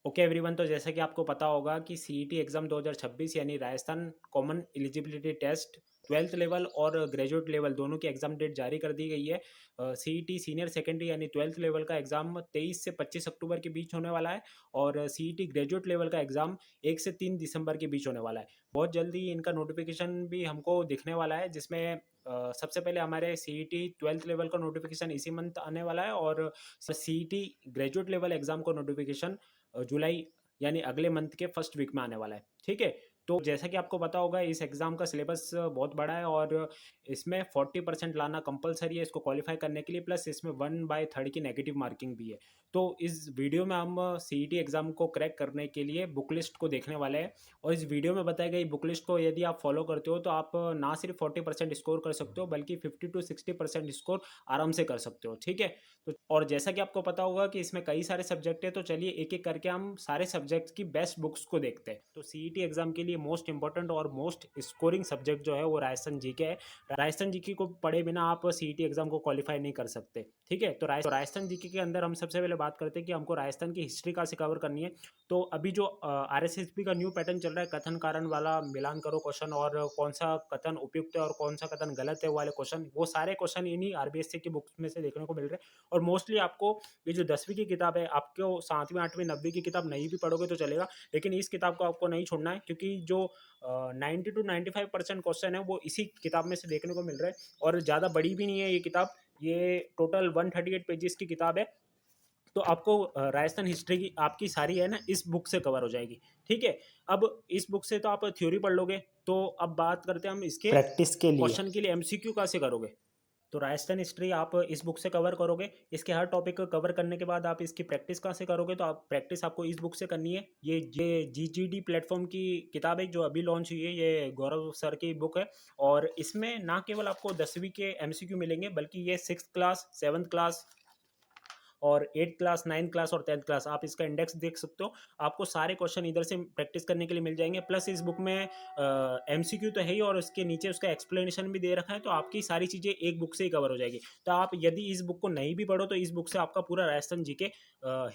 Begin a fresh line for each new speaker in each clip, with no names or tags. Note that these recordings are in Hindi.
ओके एवरीवन, तो जैसा कि आपको पता होगा कि सीईटी एग्ज़ाम 2026 यानी Rajasthan common eligibility test 12th level और ग्रेजुएट लेवल दोनों की एग्ज़ाम डेट जारी कर दी गई है। सीईटी सीनियर सेकेंडरी यानी 12th लेवल का एग्ज़ाम 23 से 25 अक्टूबर के बीच होने वाला है और सीईटी ग्रेजुएट लेवल का एग्ज़ाम 1 से 3 दिसंबर के बीच होने वाला है। बहुत जल्दी इनका नोटिफिकेशन भी हमको दिखने वाला है, जिसमें सबसे पहले हमारे सीईटी 12th लेवल का नोटिफिकेशन इसी मंथ आने वाला है और सीईटी ग्रेजुएट लेवल एग्ज़ाम का नोटिफिकेशन जुलाई यानी अगले मंथ के फर्स्ट वीक में आने वाला है। ठीक है, तो जैसा कि आपको पता होगा इस एग्ज़ाम का सिलेबस बहुत बड़ा है और इसमें 40% लाना कंपलसरी है इसको क्वालिफाई करने के लिए, प्लस इसमें 1/3 की नेगेटिव मार्किंग भी है। तो इस वीडियो में हम सीईटी एग्ज़ाम को क्रैक करने के लिए बुक लिस्ट को देखने वाले हैं और इस वीडियो में बताई गई बुक लिस्ट को यदि आप फॉलो करते हो तो आप ना सिर्फ 40% स्कोर कर सकते हो बल्कि 50 to 60% स्कोर आराम से कर सकते हो। ठीक है, तो और जैसा कि आपको पता होगा कि इसमें कई सारे सब्जेक्ट है, तो चलिए एक एक करके हम सारे सब्जेक्ट्स की बेस्ट बुक्स को देखते हैं। तो सीईटी एग्जाम के लिए मोस्ट इंपॉर्टेंट और मोस्ट स्कोरिंग सब्जेक्ट जो है वो राजस्थान जीके है। राजस्थान जीके को पढ़े बिना आप सीईटी एग्जाम को क्वालिफाई नहीं कर सकते। ठीक है, तो राजस्थान जीके के अंदर हम सबसे पहले बात करते हैं कि हमको राजस्थान की हिस्ट्री कहाँ से कवर करनी है। तो अभी जो आरएसएसबी का न्यू पैटर्न चल रहा है, कथन कारण वाला मिलान करो क्वेश्चन, और कौन सा कथन उपयुक्त है और कौन सा कथन गलत है वाले क्वेश्चन, वो सारे क्वेश्चन इन्हीं आरबीएससी की बुक्स में से देखने को मिल रहे हैं। और मोस्टली आपको ये जो 10वीं की किताब है, आपको 7वीं 8वीं 9वीं की किताब नहीं भी पढ़ोगे तो चलेगा, लेकिन इस किताब को आपको नहीं छोड़ना है क्योंकि जो 90 to 95% क्वेश्चन है वो इसी किताब में से देखने को मिल रहा है। और ज़्यादा बड़ी भी नहीं है ये किताब, ये टोटल 138 पेजेस की किताब है। तो आपको राजस्थान हिस्ट्री की आपकी सारी है ना इस बुक से कवर हो जाएगी। ठीक है, अब इस बुक से तो आप थ्योरी पढ़ लोगे, तो अब बात करते हैं हम इसके
प्रैक्टिस के लिए।
क्वेश्चन के लिए एमसीक्यू कैसे करोगे। तो राजस्थान हिस्ट्री आप इस बुक से कवर करोगे, इसके हर टॉपिक को कवर करने के बाद आप इसकी प्रैक्टिस कहाँ से करोगे, तो आप प्रैक्टिस आपको इस बुक से करनी है। ये जीजीडी प्लेटफॉर्म की किताब है जो अभी लॉन्च हुई है, ये गौरव सर की बुक है। और इसमें ना केवल आपको 10वीं के एमसीक्यू मिलेंगे बल्कि ये 6th क्लास 7th क्लास और 8th क्लास 9th क्लास और 10th क्लास आप इसका इंडेक्स देख सकते हो। आपको सारे क्वेश्चन इधर से प्रैक्टिस करने के लिए मिल जाएंगे, प्लस इस बुक में एमसीक्यू तो है ही और उसके नीचे उसका एक्सप्लेनेशन भी दे रखा है, तो आपकी सारी चीज़ें एक बुक से ही कवर हो जाएगी। तो आप यदि इस बुक को नहीं भी पढ़ो तो इस बुक से आपका पूरा राजस्थान जी के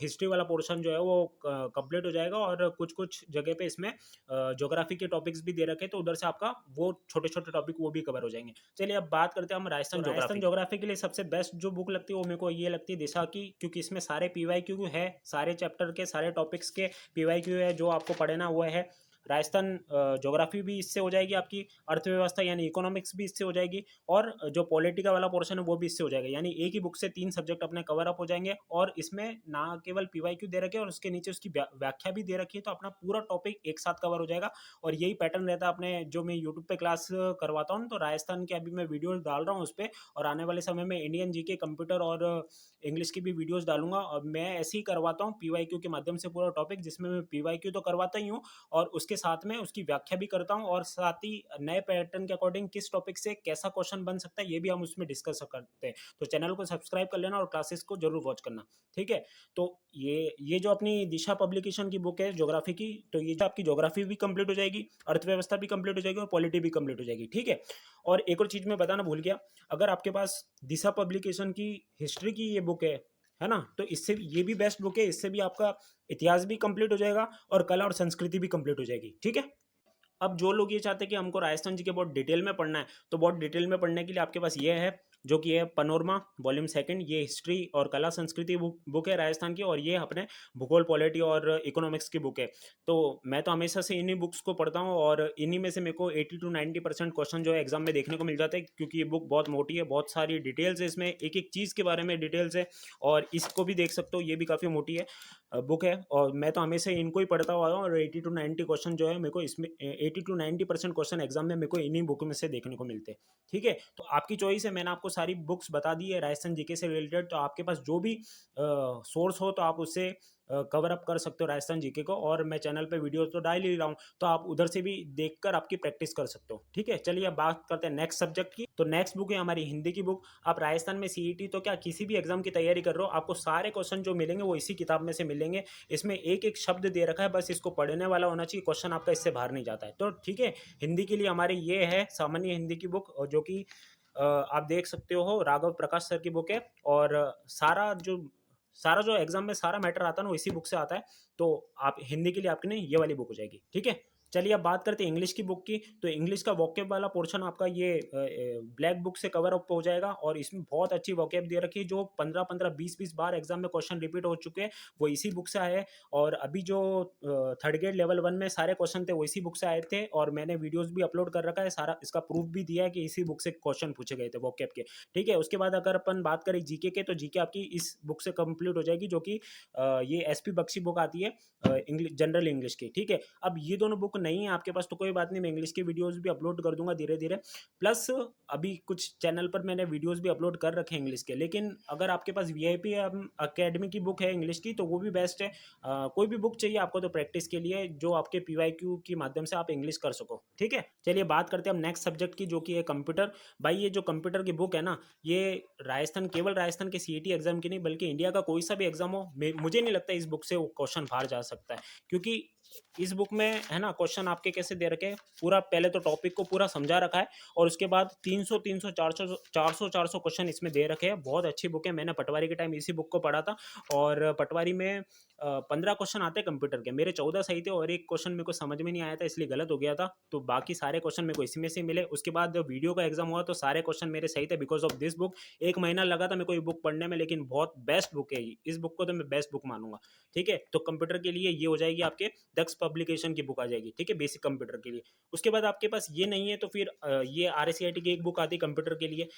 हिस्ट्री वाला पोर्शन जो है वो कंप्लीट हो जाएगा। और कुछ कुछ जगह पे इसमें ज्योग्राफी के टॉपिक्स भी दे रखे हैं, तो उधर से आपका वो छोटे छोटे टॉपिक वो भी कवर हो जाएंगे। चलिए अब बात करते हैं हम राजस्थान राजस्थान ज्योग्राफी के लिए सबसे बेस्ट जो बुक लगती है वो मेरे को ये लगती है दिशा की, क्योंकि इसमें सारे पीवाईक्यू है, सारे चैप्टर के सारे टॉपिक्स के पीवाईक्यू है, जो आपको पढ़ना वो है। राजस्थान ज्योग्राफी भी इससे हो जाएगी, आपकी अर्थव्यवस्था यानी इकोनॉमिक्स भी इससे हो जाएगी, और जो पॉलिटिका वाला पोर्शन है वो भी इससे हो जाएगा। यानी एक ही बुक से 3 सब्जेक्ट अपने कवर अप हो जाएंगे, और इसमें ना केवल पीवाईक्यू दे रखे और उसके नीचे उसकी व्याख्या भी दे रखी है, तो अपना पूरा टॉपिक एक साथ कवर हो जाएगा। और यही पैटर्न रहता है अपने जो मैं यूट्यूब पे क्लास करवाता हूँ, तो राजस्थान के अभी मैं वीडियोस डाल रहा हूँ उस पर, और आने वाले समय में इंडियन जीके कंप्यूटर और इंग्लिश की भी वीडियोस डालूंगा। और मैं ऐसे ही करवाता हूँ पीवाईक्यू के माध्यम से पूरा टॉपिक, जिसमें मैं पीवाईक्यू तो करवाता ही हूँ और उसके साथ में उसकी व्याख्या भी करता हूँ, और साथ ही नए पैटर्न के अकॉर्डिंग किस टॉपिक से कैसा क्वेश्चन बन सकता है ये भी हम उसमें डिस्कस करते हैं। तो चैनल को सब्सक्राइब कर लेना और क्लासेस को जरूर वॉच करना। ठीक है, तो ये जो अपनी दिशा पब्लिकेशन की बुक है ज्योग्राफी की, तो ये जो आपकी ज्योग्राफी भी कंप्लीट हो जाएगी, अर्थव्यवस्था भी कंप्लीट हो जाएगी और पॉलिटी भी कंप्लीट हो जाएगी। ठीक है, और एक और चीज मैं बताना भूल गया, अगर आपके पास दिशा पब्लिकेशन की हिस्ट्री की ये बुक है ना, तो इससे ये भी बेस्ट बुक है, इससे भी आपका इतिहास भी कंप्लीट हो जाएगा और कला और संस्कृति भी कंप्लीट हो जाएगी। ठीक है, अब जो लोग ये चाहते हैं कि हमको राजस्थान जी के बहुत डिटेल में पढ़ना है, तो बहुत डिटेल में पढ़ने के लिए आपके पास ये है, जो कि है पनोरमा वॉल्यूम सेकंड। ये हिस्ट्री और कला संस्कृति बुक है राजस्थान की, और ये अपने भूगोल पॉलिटी और इकोनॉमिक्स की बुक है। तो मैं तो हमेशा से इन्हीं बुक्स को पढ़ता हूँ, और इन्हीं में से मेरे को 80 to 90% क्वेश्चन जो है एग्जाम में देखने को मिल जाता है, क्योंकि ये बुक बहुत मोटी है, बहुत सारी डिटेल्स है इसमें, एक एक चीज़ के बारे में डिटेल्स है। और इसको भी देख सकते हो, ये भी काफ़ी मोटी है बुक है, और मैं तो हमेशा इनको ही पढ़ता हुआ हूँ। और 80 to 90 क्वेश्चन जो है मेरे को इसमें 80 to 90% क्वेश्चन एग्जाम में मेरे को इन्हीं बुक में से देखने को मिलते हैं। ठीक है, तो आपकी चॉइस है, मैंने आपको सारी बुक्स बता दी है राजस्थान जीके से रिलेटेड, तो आपके पास जो भी सोर्स हो तो आप उससे कवर अप कर सकते हो राजस्थान जीके को। और मैं चैनल पे वीडियो तो डाल ही रहा हूँ, तो आप उधर से भी देखकर आपकी प्रैक्टिस कर सकते हो। ठीक है, चलिए अब बात करते हैं नेक्स्ट सब्जेक्ट की। तो नेक्स्ट बुक है हमारी हिंदी की बुक। आप राजस्थान में सीईटी तो क्या किसी भी एग्जाम की तैयारी कर रहे हो, आपको सारे क्वेश्चन जो मिलेंगे वो इसी किताब में से मिलेंगे। इसमें एक एक शब्द दे रखा है, बस इसको पढ़ने वाला होना चाहिए, क्वेश्चन आपका इससे बाहर नहीं जाता है। तो ठीक है, हिंदी के लिए हमारे ये है सामान्य हिंदी की बुक, और जो कि आप देख सकते हो राघव प्रकाश सर की बुक है। और सारा जो सारा जो एग्जाम में सारा मैटर आता है ना वो इसी बुक से आता है। तो आप हिंदी के लिए आपके लिए ये वाली बुक हो जाएगी, ठीक है। चलिए अब बात करते हैं इंग्लिश की बुक की। तो इंग्लिश का वोकेब वाला पोर्शन आपका ये ब्लैक बुक से कवर अप हो जाएगा, और इसमें बहुत अच्छी वोकेब दे रखी है, जो 15-15 20-20 बार एग्जाम में क्वेश्चन रिपीट हो चुके हैं, वो इसी बुक से आए हैं। और अभी जो थर्ड ग्रेड लेवल 1 में सारे क्वेश्चन थे वो इसी बुक से आए थे, और मैंने वीडियोस भी अपलोड कर रखा है, सारा इसका प्रूफ भी दिया है कि इसी बुक से क्वेश्चन पूछे गए थे वोकेब के, ठीक है। उसके बाद अगर अपन बात करें जीके के, तो जीके आपकी इस बुक से कंप्लीट हो जाएगी, जो कि ये एसपी बख्शी बुक आती है इंग्लिश, जनरल इंग्लिश की, ठीक है। अब ये दोनों बुक नहीं है आपके पास तो कोई बात नहीं, मैं इंग्लिश की वीडियोस भी अपलोड कर दूंगा धीरे धीरे। प्लस अभी कुछ चैनल पर मैंने वीडियोस भी अपलोड कर रखे हैं इंग्लिश के, लेकिन अगर आपके पास वीआईपी अकेडमी की बुक है इंग्लिश की, तो वो भी बेस्ट है। कोई भी बुक चाहिए आपको तो प्रैक्टिस के लिए, जो आपके पीवाईक्यू के माध्यम से आप इंग्लिश कर सको, ठीक है। चलिए बात करते हैं हम नेक्स्ट सब्जेक्ट की, जो कि है कंप्यूटर। भाई ये जो कंप्यूटर की बुक है ना, ये राजस्थान, केवल राजस्थान के सीईटी एग्जाम की नहीं, बल्कि इंडिया का कोई सा भी एग्जाम हो, मुझे नहीं लगता इस बुक से वो क्वेश्चन बाहर जा सकता है। क्योंकि इस बुक में है ना क्वेश्चन आपके कैसे दे रखे हैं, पूरा पहले तो टॉपिक को पूरा समझा रखा है, और उसके बाद 300 400 क्वेश्चन इसमें दे रखे हैं। बहुत अच्छी बुक है, मैंने पटवारी के टाइम इसी बुक को पढ़ा था, और पटवारी में 15 क्वेश्चन आते हैं कंप्यूटर के, मेरे 14 सही थे, और एक क्वेश्चन मेरे को समझ में नहीं आया था इसलिए गलत हो गया था, तो बाकी सारे क्वेश्चन मेरे को इसमें से मिले। उसके बाद जब वीडियो का एग्जाम हुआ तो सारे क्वेश्चन मेरे सही थे बिकॉज ऑफ दिस बुक। 1 महीना लगा था मेरे को ये बुक पढ़ने में, लेकिन बहुत बेस्ट बुक है इस बुक को तो मैं बेस्ट बुक मानूंगा, ठीक है। तो कंप्यूटर के लिए ये हो जाएगी आपके दक्ष पब्लिकेशन की बुक आ जाएगी, ठीक है, बेसिक कंप्यूटर के लिए। उसके बाद आपके पास ये नहीं है तो फिर ये RSCIT की एक बुक आती है कंप्यूटर के लिए,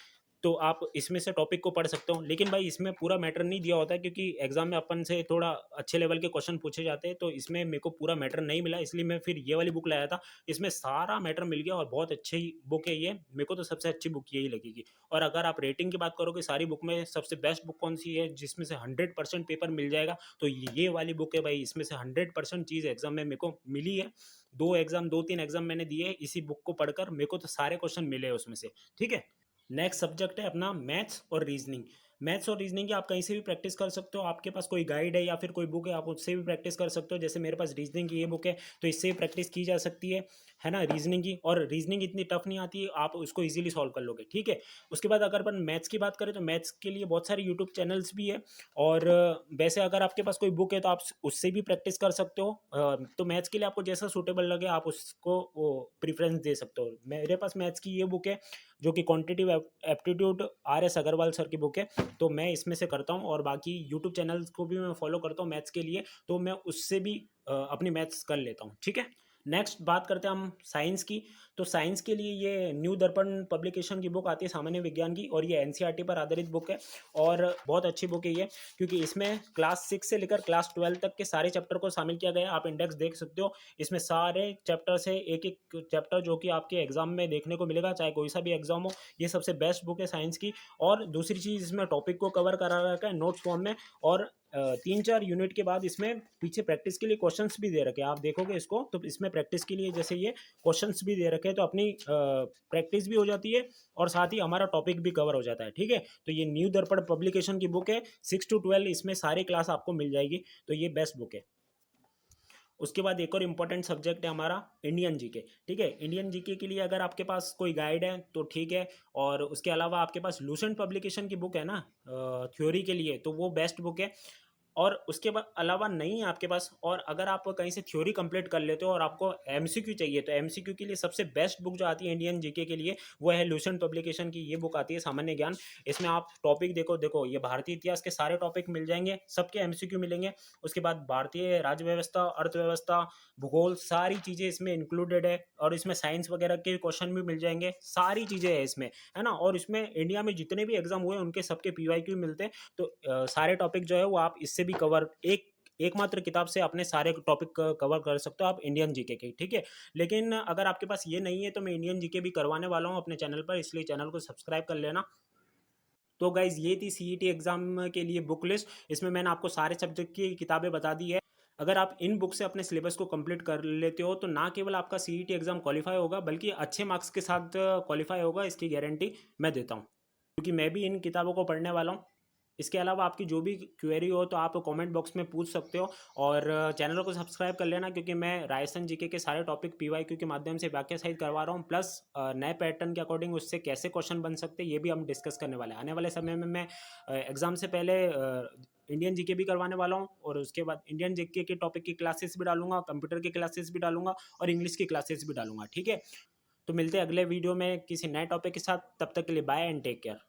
तो आप इसमें से टॉपिक को पढ़ सकते हो। लेकिन भाई इसमें पूरा मैटर नहीं दिया होता है, क्योंकि एग्जाम में अपन से थोड़ा अच्छे लेवल के क्वेश्चन पूछे जाते हैं, तो इसमें मेरे को पूरा मैटर नहीं मिला, इसलिए मैं फिर ये वाली बुक लाया था। इसमें सारा मैटर मिल गया, और बहुत अच्छी बुक है ये, मेरे को तो सबसे अच्छी बुक यही लगेगी। और अगर आप रेटिंग की बात करोगे सारी बुक में सबसे बेस्ट बुक कौन सी है जिसमें से 100% पेपर मिल जाएगा, तो ये वाली बुक है भाई। इसमें से 100% चीज़ एग्जाम में मेरे को मिली है। 2-3 एग्जाम मैंने दिए इसी बुक को पढ़कर, मेरे को तो सारे क्वेश्चन मिले हैं उसमें से, ठीक है। नेक्स्ट सब्जेक्ट है अपना मैथ्स और रीजनिंग। मैथ्स और रीजनिंग की आप कहीं से भी प्रैक्टिस कर सकते हो, आपके पास कोई गाइड है या फिर कोई बुक है आप उससे भी प्रैक्टिस कर सकते हो। जैसे मेरे पास रीजनिंग की ये बुक है, तो इससे भी प्रैक्टिस की जा सकती है ना रीजनिंग की। और रीजनिंग इतनी टफ नहीं आती है, आप उसको इजीली सॉल्व कर लोगे, ठीक है। उसके बाद अगर अपन मैथ्स की बात करें तो मैथ्स के लिए बहुत सारे यूट्यूब चैनल्स भी है, और वैसे अगर आपके पास कोई बुक है तो आप उससे भी प्रैक्टिस कर सकते हो। तो मैथ्स के लिए आपको जैसा सूटेबल लगे आप उसको वो प्रीफरेंस दे सकते हो। मेरे पास मैथ्स की ये बुक है, जो कि quantitative aptitude RS Agarwal sir की बुक है, तो मैं इसमें से करता हूँ। और बाकी यूट्यूब चैनल्स को भी मैं फॉलो करता हूँ मैथ्स के लिए, तो मैं उससे भी अपनी मैथ्स कर लेता हूँ, ठीक है। नेक्स्ट बात करते हैं हम साइंस की। तो साइंस के लिए ये न्यू दर्पण पब्लिकेशन की बुक आती है सामान्य विज्ञान की, और ये NCERT पर आधारित बुक है, और बहुत अच्छी बुक है ये, क्योंकि इसमें क्लास 6 से लेकर क्लास 12 तक के सारे चैप्टर को शामिल किया गया है। आप इंडेक्स देख सकते हो, इसमें सारे चैप्टर से एक एक चैप्टर जो कि आपके एग्जाम में देखने को मिलेगा, चाहे कोई सा भी एग्जाम हो। ये सबसे बेस्ट बुक है साइंस की। और दूसरी चीज़, इसमें टॉपिक को कवर करा रखा है नोट्स फॉर्म में, और 3-4 यूनिट के बाद इसमें पीछे प्रैक्टिस के लिए क्वेश्चंस भी दे रखे हैं। आप देखोगे इसको तो इसमें प्रैक्टिस के लिए जैसे ये क्वेश्चंस भी दे रखे हैं, तो अपनी प्रैक्टिस भी हो जाती है, और साथ ही हमारा टॉपिक भी कवर हो जाता है, ठीक है। तो ये न्यू दर्पण पब्लिकेशन की बुक है, 6 to 12 इसमें सारी क्लास आपको मिल जाएगी, तो ये बेस्ट बुक है। उसके बाद एक और इम्पॉर्टेंट सब्जेक्ट है हमारा इंडियन जीके, ठीक है। इंडियन जीके के लिए अगर आपके पास कोई गाइड है तो ठीक है, और उसके अलावा आपके पास लूसेंट पब्लिकेशन की बुक है ना थ्योरी के लिए, तो वो बेस्ट बुक है। और उसके बाद अलावा नहीं है आपके पास, और अगर आप कहीं से थ्योरी कंप्लीट कर लेते हो और आपको MCQ चाहिए, तो MCQ के लिए सबसे बेस्ट बुक जो आती है इंडियन जीके के लिए, वो है लूसेंट पब्लिकेशन की ये बुक आती है सामान्य ज्ञान। इसमें आप टॉपिक देखो देखो ये भारतीय इतिहास के सारे टॉपिक मिल जाएंगे, सबके MCQ मिलेंगे। उसके बाद भारतीय राज्य व्यवस्था, अर्थव्यवस्था, भूगोल, सारी चीज़ें इसमें इंक्लूडेड है, और इसमें साइंस वगैरह के क्वेश्चन भी मिल जाएंगे, सारी चीज़ें हैं इसमें, है ना। और इसमें इंडिया में जितने भी एग्जाम हुए उनके सबके PYQ मिलते हैं, तो सारे टॉपिक जो है वो आप इससे भी कवर एकमात्र किताब से अपने सारे टॉपिक कवर कर सकते हो आप इंडियन जीके के, ठीक है। लेकिन अगर आपके पास ये नहीं है तो मैं इंडियन जीके भी करवाने वाला हूँ अपने चैनल पर, इसलिए चैनल को सब्सक्राइब कर लेना। तो गाइज ये थी CET एग्जाम के लिए बुक लिस्ट, इसमें मैंने आपको सारे सब्जेक्ट की किताबें बता दी है। अगर आप इन बुक से अपने सिलेबस को कंप्लीट कर लेते हो तो ना केवल आपका CET एग्जाम क्वालिफाई होगा, बल्कि अच्छे मार्क्स के साथ क्वालिफाई होगा, इसकी गारंटी मैं देता हूँ, क्योंकि मैं भी इन किताबों को पढ़ने वाला हूँ। इसके अलावा आपकी जो भी क्वेरी हो तो आप कमेंट बॉक्स में पूछ सकते हो, और चैनल को सब्सक्राइब कर लेना, क्योंकि मैं राजस्थान जीके के सारे टॉपिक PYQ के माध्यम से व्याख्या सहित करवा रहा हूँ। प्लस नए पैटर्न के अकॉर्डिंग उससे कैसे क्वेश्चन बन सकते हैं ये भी हम डिस्कस करने वाले हैं। आने वाले समय में मैं एग्ज़ाम से पहले इंडियन जीके भी करवाने वाला हूँ, और उसके बाद इंडियन जीके के टॉपिक की क्लासेस भी डालूंगा, कंप्यूटर की क्लासेस भी डालूंगा, और इंग्लिश की क्लासेस भी डालूंगा। ठीक है, तो मिलते हैं अगले वीडियो में किसी नए टॉपिक के साथ। तब तक के लिए बाय एंड टेक केयर।